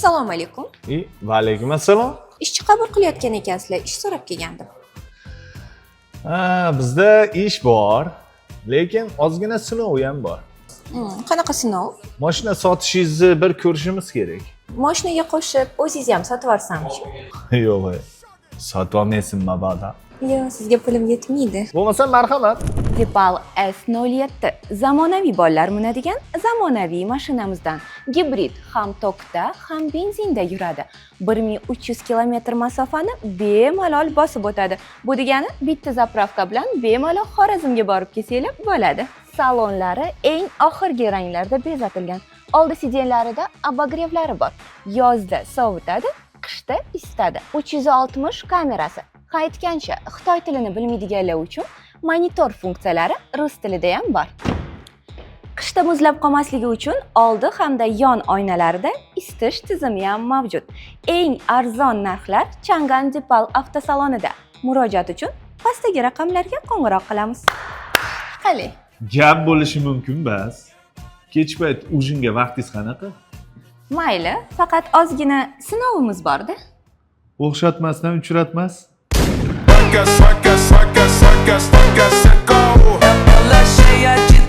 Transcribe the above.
Assalomu alaykum. Va alaykum assalom. Ishchi qabul qilayotgan ekansizlar, ish so'rab kelgandim. Bizda ish bor, lekin ozgina sinov ham bor. Qanaqa sinov? Mashina sotishingizni bir ko'rishimiz kerak. Mashinaga qo'shib, o'zingiz ham sotib olsamchi? Yo'q, sotib olmaysiz mabodo. Yo'q, sizga pulim yetmaydi. Bo'lmasa marhamat. Depal S07 zamonaviy bolalar minadigan zamonaviy mashinamizdan gibrid ham tokda, ham benzinda yuradi. 1300 km masofani bemalol bosib o'tadi. Bu degani bitta zapravka bilan bemalol Xorazmga borib kelsanglar bo'ladi. Salonlari eng oxirgi ranglarda bezatilgan. Oldi sidyenlarida obogrevlari bor. Yozda sovutadi, qishda isitadi. 360 kamerasi. Aytgancha, Xitoy tilini bilmaydiganlar uchun monitor funksiyalari rus tilida ham bor. Qishda muzlab qolmasligi uchun oldi hamda yon oynalarida isitish tizimi ham mavjud. Eng arzon narxlar Chang'an Depal avtosalonida. Murojaat uchun pastdagi raqamlarga qo'ng'iroq qilamiz. Qani? Gap bo'lishi mumkin bas. Kech payt ujinga vaqtingiz qanaqa? Mayli, faqat ozgina sinovimiz bor-da. O'xshatmasdan uchratmas. Sueca, sueca, sueca, sueca, sueca, seco. Ela cheia